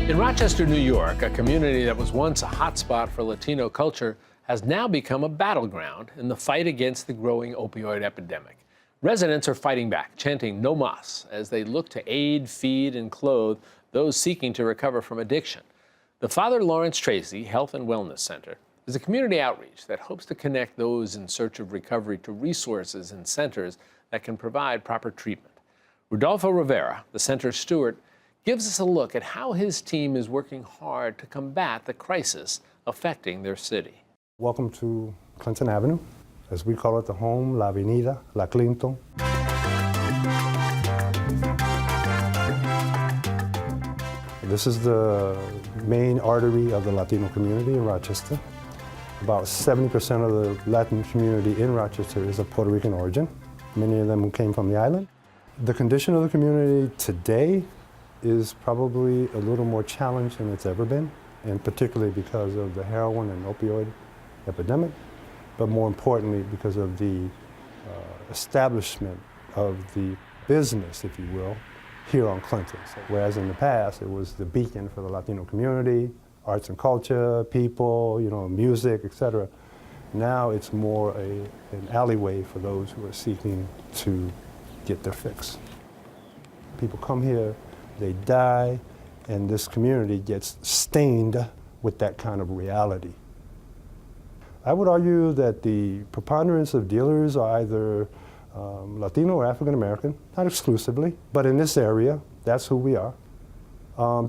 In Rochester, New York, a community that was once a hotspot for Latino culture has now become a battleground in the fight against the growing opioid epidemic. Residents are fighting back, chanting "No Mas" as they look to aid, feed, and clothe those seeking to recover from addiction. The Father Lawrence Tracy Health and Wellness Center is a community outreach that hopes to connect those in search of recovery to resources and centers that can provide proper treatment. Rodolfo Rivera, the center's steward, gives us a look at how his team is working hard to combat the crisis affecting their city. Welcome to Clinton Avenue, as we call it, the home, La Avenida, La Clinton. This is the main artery of the Latino community in Rochester. About 70% of the Latin community in Rochester is of Puerto Rican origin, many of them who came from the island. The condition of the community today is probably a little more challenged than it's ever been, and particularly because of the heroin and opioid epidemic, but more importantly because of the establishment of the business, if you will, here on Clinton. So, whereas in the past it was the beacon for the Latino community, arts and culture, people, music, etc. Now it's more an alleyway for those who are seeking to get their fix. People come here, they die, and this community gets stained with that kind of reality. I would argue that the preponderance of dealers are either Latino or African American, not exclusively, but in this area, that's who we are.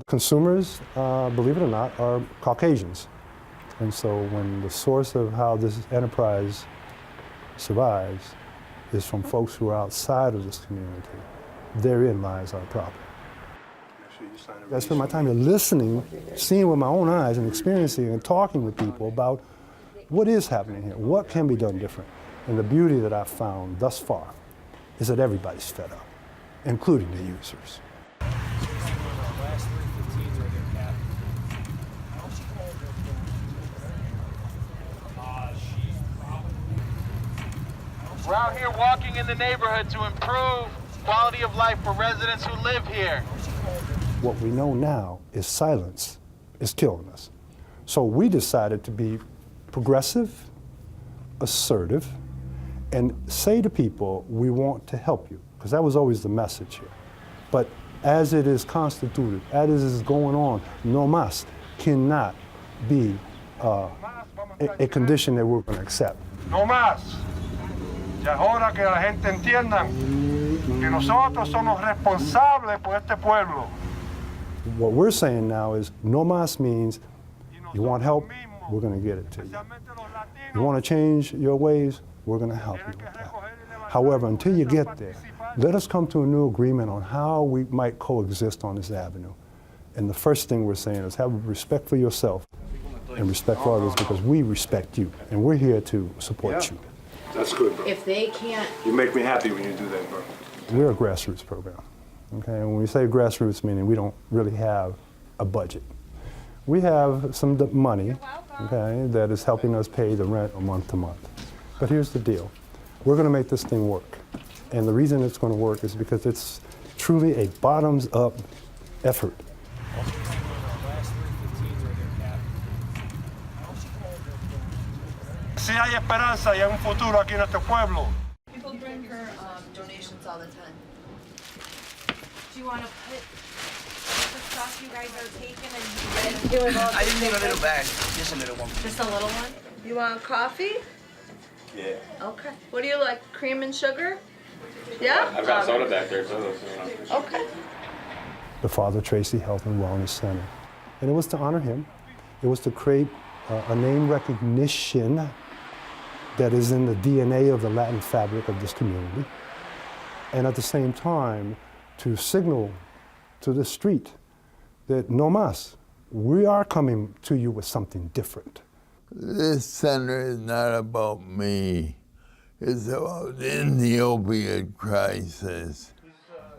Consumers, believe it or not, are Caucasians. And so when the source of how this enterprise survives is from folks who are outside of this community, therein lies our problem. I spend my time here listening, seeing with my own eyes and experiencing and talking with people about what is happening here, what can be done different. And the beauty that I've found thus far is that everybody's fed up, including the users. We're out here walking in the neighborhood to improve quality of life for residents who live here. What we know now is silence is killing us. So we decided to be progressive, assertive, and say to people, we want to help you, because that was always the message here. But as it is constituted, as it is going on, no más cannot be a condition that we're going to accept. No más. Ya es hora que la gente entienda que nosotros somos responsables por este pueblo. What we're saying now is no más means you want help, we're going to get it to you. You want to change your ways, we're going to help you with that. However, until you get there, let us come to a new agreement on how we might coexist on this avenue. And the first thing we're saying is have respect for yourself and respect for others, because we respect you and we're here to support you. That's good, bro. If they can't... You make me happy when you do that, bro. We're a grassroots program, okay? And when we say grassroots, meaning we don't really have a budget. We have some money, okay, that is helping us pay the rent month to month. But here's the deal. We're going to make this thing work. And the reason it's going to work is because it's truly a bottoms-up effort. Si hay esperanza y hay un futuro aquí en este pueblo. People bring her donations all the time. Do you want to put the stuff you guys are taking and doing all I just need a little bag, just a little one. Just a little one? You want coffee? Yeah. Okay. What do you like, cream and sugar? Yeah? I've got soda back there, so. Okay. The Father Tracy Health and Wellness Center. And it was to honor him. It was to create a name recognition that is in the DNA of the Latin fabric of this community. And at the same time, to signal to the street that no más, we are coming to you with something different. This center is not about me. It's about the opioid crisis.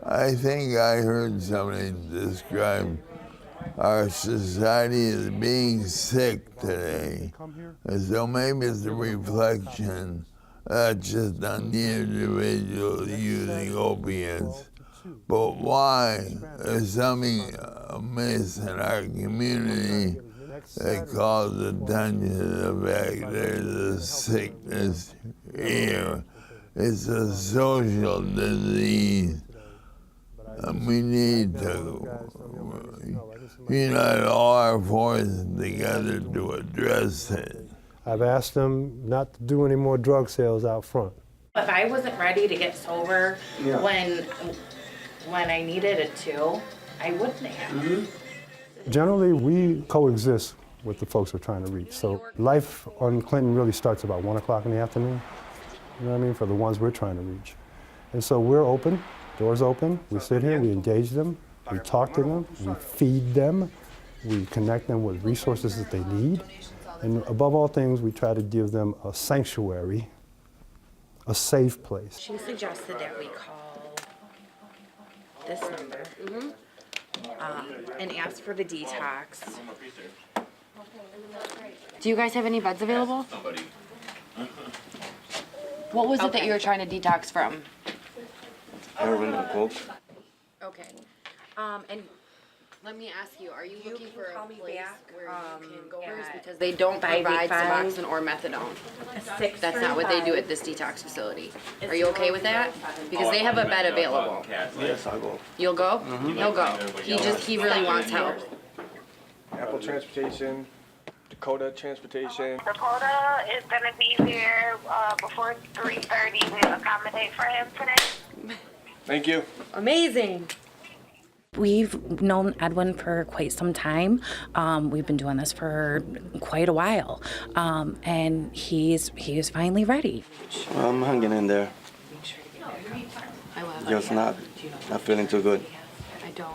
I think I heard somebody describe our society as being sick today. And so maybe it's a reflection, not just on the individual using opiates, but why there's something amiss in our community that calls attention to the fact there's a sickness here. It's a social disease, and we need to unite all our forces together to address it. I've asked them not to do any more drug sales out front. If I wasn't ready to get sober when I needed it to, I wouldn't have. Generally, we coexist with the folks we're trying to reach. So life on Clinton really starts about 1 o'clock in the afternoon, you know what I mean, for the ones we're trying to reach. And so we're open, doors open, we sit here, we engage them, we talk to them, we feed them, we connect them with resources that they need. And above all things, we try to give them a sanctuary, a safe place. She suggested that we call this number and ask for the detox. Do you guys have any beds available? What was it that you were trying to detox from? Heroin and coke. Okay. And let me ask you, are you looking for a place where you can go first? Because they don't provide Suboxone or methadone. That's not what they do at this detox facility. Are you okay with that? Because they have a bed available. Yes, I'll go. You'll go? He'll go. He really wants help. Apple Transportation, Dakota Transportation. Dakota is going to be there before 3:30 to accommodate for him today. Thank you. Amazing. We've known Edwin for quite some time. We've been doing this for quite a while, and he is finally ready. Well, I'm hanging in there. Just not feeling too good.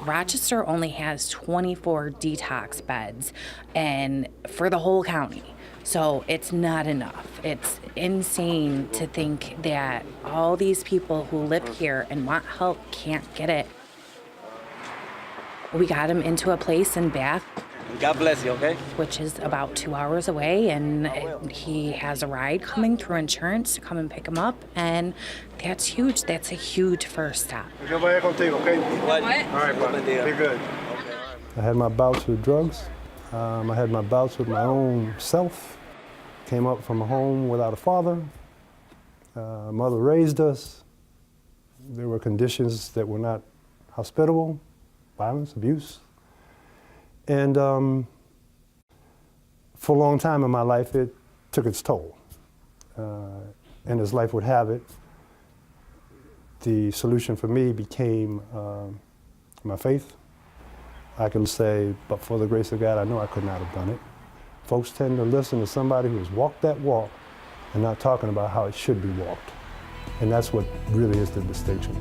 Rochester only has 24 detox beds, and for the whole county. So it's not enough. It's insane to think that all these people who live here and want help can't get it. We got him into a place in Bath. God bless you, okay? Which is about 2 hours away, and he has a ride coming through insurance to come and pick him up, and that's huge. That's a huge first step. What? All right, bro. Be good. I had my bouts with drugs. I had my bouts with my own self. Came up from a home without a father. Mother raised us. There were conditions that were not hospitable, violence, abuse. And for a long time in my life, it took its toll. And as life would have it, the solution for me became my faith. I can say, but for the grace of God, I know I could not have done it. Folks tend to listen to somebody who's walked that walk and not talking about how it should be walked. And that's what really is the distinction.